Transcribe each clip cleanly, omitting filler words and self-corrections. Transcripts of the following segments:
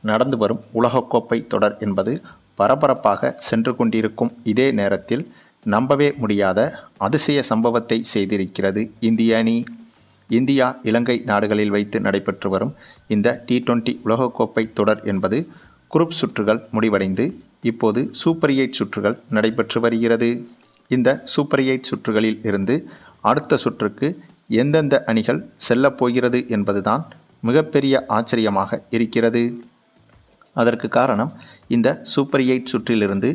நடந்து வரும் உலகக்கோப்பை தொடர் என்பது பரபரப்பாக சென்று கொண்டிருக்கும் இதே நேரத்தில் நம்பவே முடியாத அதிசய சம்பவத்தை செய்திருக்கிறது இந்திய அணி. இந்தியா இலங்கை நாடுகளில் வைத்து நடைபெற்று வரும் இந்த T20 உலகக்கோப்பை தொடர் என்பது குரூப் சுற்றுகள் முடிவடைந்து இப்போது சூப்பர் 8 சுற்றுகள் நடைபெற்று வருகிறது. இந்த சூப்பர் 8 சுற்றுகளில் இருந்து அடுத்த சுற்றுக்கு எந்தெந்த அணிகள் செல்லப் போகிறது என்பதுதான் மிகப்பெரிய ஆச்சரியமாக இருக்கிறது. அதற்கு காரணம், இந்த சூப்பர் 8 சுற்றிலிருந்து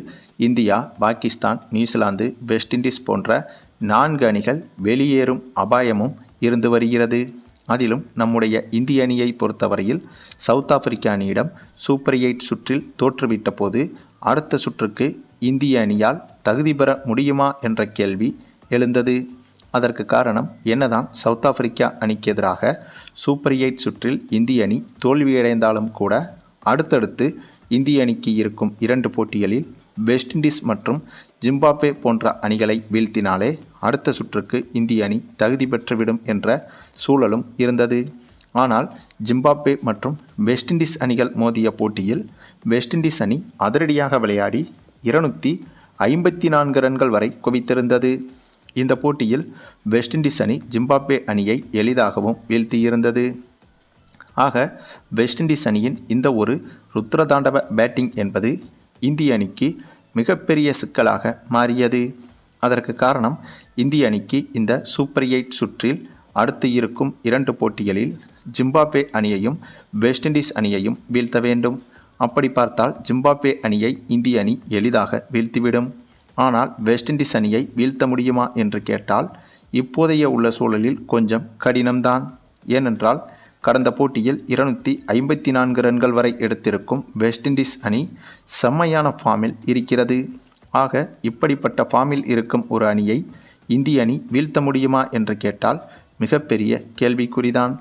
India, Pakistan, New Zealand, West Indies போன்ற 4 அணிகள் வெளியேறும் அபாயமும் இருந்து வருகிறது. அதிலும் நம்முடைய இந்திய அணியை பொறுத்தவரையில் சவுத் ஆப்பிரிக்கா அணியிடம் சூப்பர் 8 சுற்றில் தோற்றுவிட்ட போது அடுத்த சுற்றுக்கு இந்திய அணியால் தகுதி பெற முடியுமா என்ற கேள்வி எழுந்தது. அதற்கு காரணம், என்னதான் சவுத் ஆப்பிரிக்கா அணிக்கு எதிராக சூப்பர் 8 சுற்றில் இந்திய அணி தோல்வியடைந்தாலும் கூட அடுத்தடுத்து இந்திய அணிக்கு இருக்கும் 2 போட்டிகளில் வெஸ்ட் இண்டீஸ் மற்றும் ஜிம்பாப்வே போன்ற அணிகளை வீழ்த்தினாலே அடுத்த சுற்றுக்கு இந்திய அணி தகுதி பெற்றுவிடும் என்ற சூழலும் இருந்தது. ஆனால் ஜிம்பாப்வே மற்றும் வெஸ்ட் இண்டீஸ் அணிகள் மோதிய போட்டியில் வெஸ்ட் இண்டீஸ் அணி அதிரடியாக விளையாடி 254 ரன்கள் வரை குவித்திருந்தது. இந்த போட்டியில் வெஸ்ட் இண்டீஸ் அணி ஜிம்பாப்வே அணியை எளிதாகவும் வீழ்த்தியிருந்தது. ஆக வெஸ்ட் இண்டீஸ் அணியின் இந்த ஒரு ருத்ரதாண்டவ பேட்டிங் என்பது இந்திய அணிக்கு மிகப்பெரிய சிக்கலாக மாறியது. அதற்கு காரணம், இந்திய அணிக்கு இந்த சூப்பர் 8 சுற்றில் அடுத்து இருக்கும் 2 போட்டிகளில் ஜிம்பாப்வே அணியையும் வெஸ்ட் இண்டீஸ் அணியையும் வீழ்த்த வேண்டும். அப்படி பார்த்தால் ஜிம்பாப்வே அணியை இந்திய அணி எளிதாக வீழ்த்திவிடும். ஆனால் வெஸ்ட் இண்டீஸ் அணியை வீழ்த்த முடியுமா என்று கேட்டால் இப்போதைய உள்ள சூழலில் கொஞ்சம் கடினம்தான். ஏனென்றால் கடந்த போட்டியில் 254 ரன்கள் வரை எடுத்திருக்கும் வெஸ்ட் இண்டீஸ் அணி செம்மையான ஃபார்மில் இருக்கிறது. ஆக இப்படிப்பட்ட ஃபார்மில் இருக்கும் ஒரு அணியை இந்திய அணி வீழ்த்த முடியுமா என்று கேட்டால் மிகப்பெரிய கேள்விக்குறிதான்.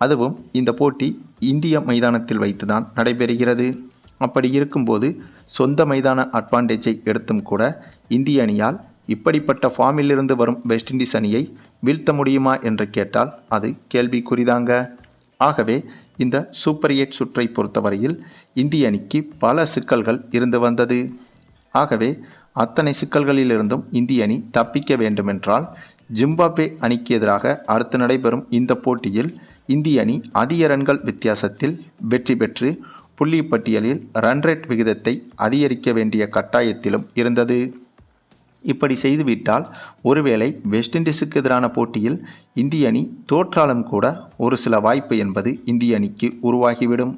அதுவும் இந்த போட்டி இந்திய மைதானத்தில் வைத்துதான் நடைபெறுகிறது. அப்படி இருக்கும்போது சொந்த மைதான அட்வான்டேஜை எடுத்தும் கூட இந்திய அணியால் இப்படிப்பட்ட ஃபார்மிலிருந்து வரும் வெஸ்ட் இண்டீஸ் அணியை வீழ்த்த முடியுமா என்று கேட்டால் அது கேள்விக்குறிதாங்க. ஆகவே இந்த சூப்பர் 8 சுற்றை பொறுத்தவரையில் இந்திய அணிக்கு பல சிக்கல்கள் இருந்து வந்தது. ஆகவே அத்தனை சிக்கல்களிலிருந்தும் இந்திய அணி தப்பிக்க வேண்டுமென்றால் ஜிம்பாப்வே அணிக்கு எதிராக அடுத்து நடைபெறும் இந்த போட்டியில் இந்திய அணி அதிக ரன்கள் வித்தியாசத்தில் வெற்றி பெற்று புள்ளி பட்டியலில் ரன் ரேட் விகிதத்தை அதிகரிக்க வேண்டிய கட்டாயத்திலும் இருந்தது. இப்படி செய்துவிட்டால் ஒருவேளை வெஸ்ட் இண்டீஸுக்கு எதிரான போட்டியில் இந்திய அணி தோற்றாலும் கூட ஒரு சில வாய்ப்பு என்பது இந்திய அணிக்கு உருவாகிவிடும்.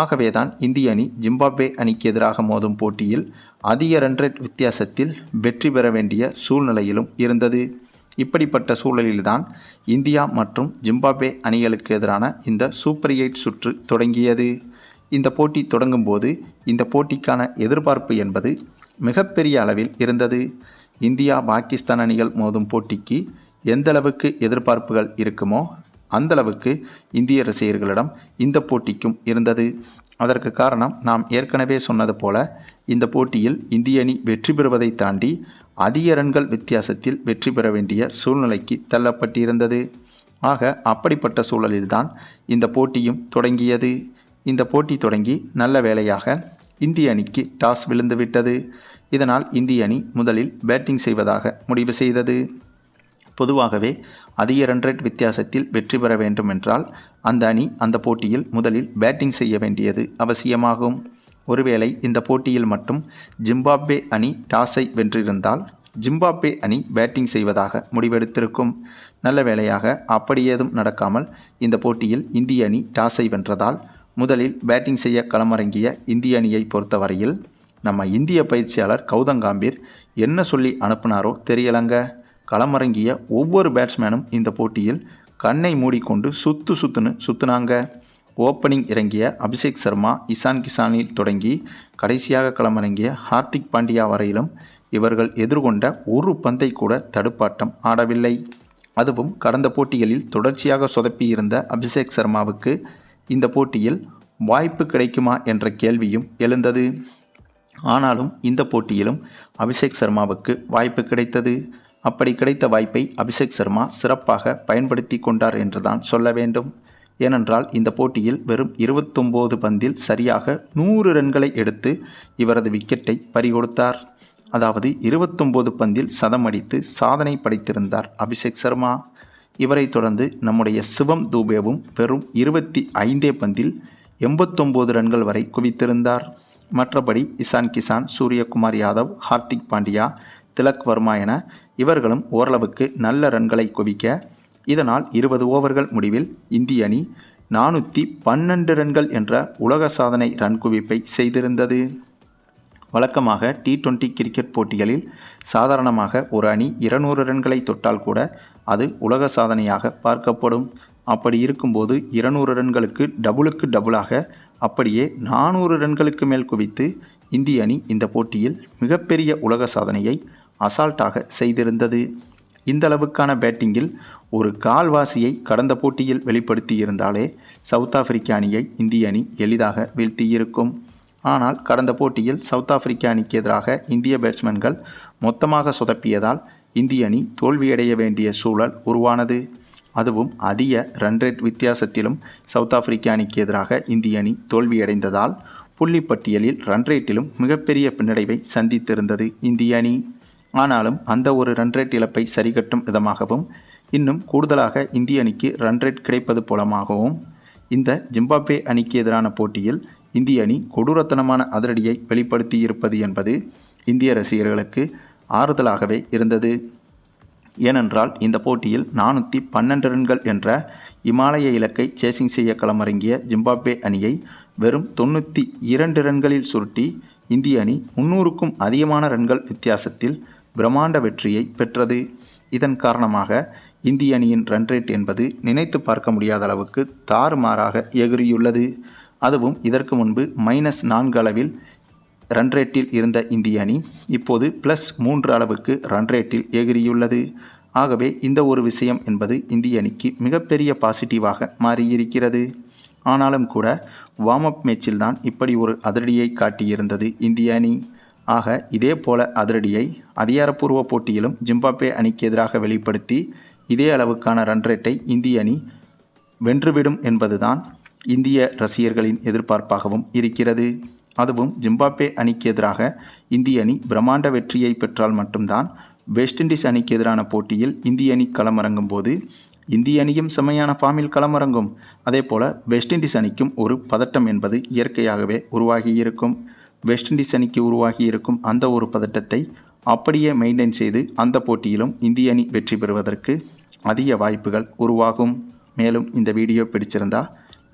ஆகவேதான் இந்திய அணி ஜிம்பாப்வே அணிக்கு எதிராக மோதும் போட்டியில் அதிக ரன் ரேட் வித்தியாசத்தில் வெற்றி பெற வேண்டிய சூழ்நிலையிலும் இருந்தது. இப்படிப்பட்ட சூழலில்தான் இந்தியா மற்றும் ஜிம்பாப்வே அணிகளுக்கு எதிரான இந்த சூப்பர் 8 சுற்று தொடங்கியது. இந்த போட்டி தொடங்கும் போது இந்த போட்டிக்கான எதிர்பார்ப்பு என்பது மிகப்பெரிய அளவில் இருந்தது. இந்தியா, பாகிஸ்தான் அணிகள் மோதும் போட்டிக்கு எந்தளவுக்கு எதிர்பார்ப்புகள் இருக்குமோ அந்தளவுக்கு இந்திய ரசிகர்களிடம் இந்த போட்டிக்கும் இருந்தது. அதற்கு காரணம், நாம் ஏற்கனவே சொன்னது போல இந்த போட்டியில் இந்திய அணி வெற்றி பெறுவதை தாண்டி அதிக ரன்கள் வித்தியாசத்தில் வெற்றி பெற வேண்டிய சூழ்நிலைக்கு தள்ளப்பட்டிருந்தது. ஆக அப்படிப்பட்ட சூழலில்தான் இந்த போட்டியும் தொடங்கியது. இந்த போட்டி தொடங்கி நல்ல வேளையாக இந்திய அணிக்கு டாஸ் விழுந்துவிட்டது. இதனால் இந்திய அணி முதலில் பேட்டிங் செய்வதாக முடிவு செய்தது. பொதுவாகவே அதிக ரன் ரேட் வித்தியாசத்தில் வெற்றி பெற வேண்டும் என்றால் அந்த அணி அந்த போட்டியில் முதலில் பேட்டிங் செய்ய வேண்டியது அவசியமாகும். ஒருவேளை இந்த போட்டியில் மட்டும் ஜிம்பாப்வே அணி டாஸை வென்றிருந்தால் ஜிம்பாப்வே அணி பேட்டிங் செய்வதாக முடிவெடுத்திருக்கும். நல்ல வேளையாக அப்படி ஏதும் நடக்காமல் இந்த போட்டியில் இந்திய அணி டாஸை வென்றதால் முதலில் பேட்டிங் செய்ய களமிறங்கிய இந்திய அணியை பொறுத்தவரையில் நம்ம இந்திய பயிற்சியாளர் கௌதம் கம்பீர் என்ன சொல்லி அனுப்புனாரோ தெரியலங்க. களமிறங்கிய ஒவ்வொரு பேட்ஸ்மேனும் இந்த போட்டியில் கண்ணை மூடிக்கொண்டு சுத்துனாங்க. ஓப்பனிங் இறங்கிய அபிஷேக் சர்மா, இசான் கிசானில் தொடங்கி கடைசியாக களமிறங்கிய ஹார்திக் பாண்டியா வரையிலும் இவர்கள் எதிர்கொண்ட ஒரு பந்தை கூட தடுப்பாட்டம் ஆடவில்லை. அதுவும் கடந்த போட்டிகளில் தொடர்ச்சியாக சொதப்பியிருந்த அபிஷேக் சர்மாவுக்கு இந்த போட்டியில் வாய்ப்பு கிடைக்குமா என்ற கேள்வியும் எழுந்தது. ஆனாலும் இந்த போட்டியிலும் அபிஷேக் சர்மாவுக்கு வாய்ப்பு கிடைத்தது. அப்படி கிடைத்த வாய்ப்பை அபிஷேக் சர்மா சிறப்பாக பயன்படுத்தி கொண்டார் என்றுதான் சொல்ல வேண்டும். ஏனென்றால் இந்த போட்டியில் வெறும் 29 பந்தில் சரியாக 100 ரன்களை எடுத்து இவரது விக்கெட்டை பறிகொடுத்தார். அதாவது 29 பந்தில் சதம் அடித்து சாதனை படைத்திருந்தார் அபிஷேக் சர்மா. இவரை தொடர்ந்து நம்முடைய சிவம் தூபேவும் வெறும் 25 பந்தில் 89 ரன்கள் வரை குவித்திருந்தார். மற்றபடி இசான் கிசான், சூரியகுமார் யாதவ், ஹார்திக் பாண்டியா, திலக் வர்மா என இவர்களும் ஓரளவுக்கு நல்ல ரன்களை குவிக்க, இதனால் 20 ஓவர்கள் முடிவில் இந்திய அணி 412 ரன்கள் என்ற உலக சாதனை ரன் குவிப்பை செய்திருந்தது. வழக்கமாக T20 கிரிக்கெட் போட்டிகளில் சாதாரணமாக ஒரு அணி 200 ரன்களை தொட்டால் கூட அது உலக சாதனையாக பார்க்கப்படும். அப்படி இருக்கும்போது 200 ரன்களுக்கு டபுளாக அப்படியே 400 ரன்களுக்கு மேல் குவித்து இந்திய அணி இந்த போட்டியில் மிகப்பெரிய உலக சாதனையை அசால்ட்டாக செய்திருந்தது. இந்த அளவுக்கான பேட்டிங்கில் ஒரு கால்வாசியை கடந்த போட்டியில் வெளிப்படுத்தியிருந்தாலே சவுத் ஆப்பிரிக்க அணியை இந்திய அணி எளிதாக வீழ்த்தியிருக்கும். ஆனால் கடந்த போட்டியில் சவுத் ஆப்பிரிக்க அணிக்கு எதிராக இந்திய பேட்ஸ்மேன்கள் மொத்தமாக சொதப்பியதால் இந்திய அணி தோல்வியடைய வேண்டிய சூழல் உருவானது. அதுவும் அதிக ரன்ரேட் வித்தியாசத்திலும் சவுத் ஆப்பிரிக்க அணிக்கு எதிராக இந்திய அணி தோல்வியடைந்ததால் புள்ளி பட்டியலில் ரன்ரேட்டிலும் மிகப்பெரிய பின்னடைவை சந்தித்திருந்தது இந்திய அணி. ஆனாலும் அந்த ஒரு ரன்ரேட் இழப்பை சரிகட்டும் விதமாகவும் இன்னும் கூடுதலாக இந்திய அணிக்கு ரன்ரேட் கிடைப்பது போலமாகவும் இந்த ஜிம்பாப்வே அணிக்கு எதிரான போட்டியில் இந்திய அணி கொடூரத்தனமான அதிரடியை வெளிப்படுத்தியிருப்பது என்பது இந்திய ரசிகர்களுக்கு ஆறுதலாகவே இருந்தது. ஏனென்றால் இந்த போட்டியில் 412 ரன்கள் என்ற இமாலய இலக்கை சேசிங் செய்ய களமிறங்கிய ஜிம்பாப்வே அணியை வெறும் 92 ரன்களில் சுருட்டி இந்திய அணி 300க்கும் அதிகமான ரன்கள் வித்தியாசத்தில் பிரம்மாண்ட வெற்றியை பெற்றது. இதன் காரணமாக இந்திய அணியின் ரன்ரேட் என்பது நினைத்து பார்க்க முடியாத அளவுக்கு தாறுமாறாக எகிரியுள்ளது. அதுவும் இதற்கு முன்பு -4 அளவில் ரன்ரேட்டில் இருந்த இந்திய அணி இப்போது +3 அளவுக்கு ரன்ரேட்டில் எகிரியுள்ளது. ஆகவே இந்த ஒரு விஷயம் என்பது இந்திய அணிக்கு மிகப்பெரிய பாசிட்டிவாக மாறியிருக்கிறது. ஆனாலும் கூட வார்ம் அப் மேட்சில் தான் இப்படி ஒரு அதிரடியை காட்டியிருந்தது இந்திய அணி. ஆக இதே போல அதிரடியை அதிகாரப்பூர்வ போட்டியிலும் ஜிம்பாப்வே அணிக்கு எதிராக வெளிப்படுத்தி இதே அளவுக்கான ரன்ரேட்டை இந்திய அணி வென்றுவிடும் என்பதுதான் இந்திய ரசிகர்களின் எதிர்பார்ப்பாகவும் இருக்கிறது. அதுவும் ஜிம்பாப்வே அணிக்கு எதிராக இந்திய அணி பிரம்மாண்ட வெற்றியை பெற்றால் மட்டும்தான் வெஸ்ட் இண்டீஸ் அணிக்கு எதிரான போட்டியில் இந்திய அணி களமிறங்கும் போது இந்திய அணியும் செம்மையான ஃபார்மில் களமிறங்கும். அதே போல வெஸ்ட் இண்டீஸ் அணிக்கும் ஒரு பதட்டம் என்பது இயற்கையாகவே உருவாகியிருக்கும். வெஸ்ட் இண்டீஸ் அணிக்கு உருவாகியிருக்கும் அந்த ஒரு பதட்டத்தை அப்படியே மெயின்டைன் செய்து அந்த போட்டியிலும் இந்திய அணி வெற்றி பெறுவதற்கு அதிக வாய்ப்புகள் உருவாகும். மேலும் இந்த வீடியோ பிடிச்சிருந்தா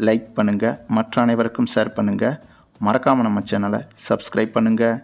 லைக் பண்ணுங்கள், மற்ற அனைவருக்கும் ஷேர் பண்ணுங்கள், மறக்காமல் நம்ம சேனலை சப்ஸ்கிரைப் பண்ணுங்கள்.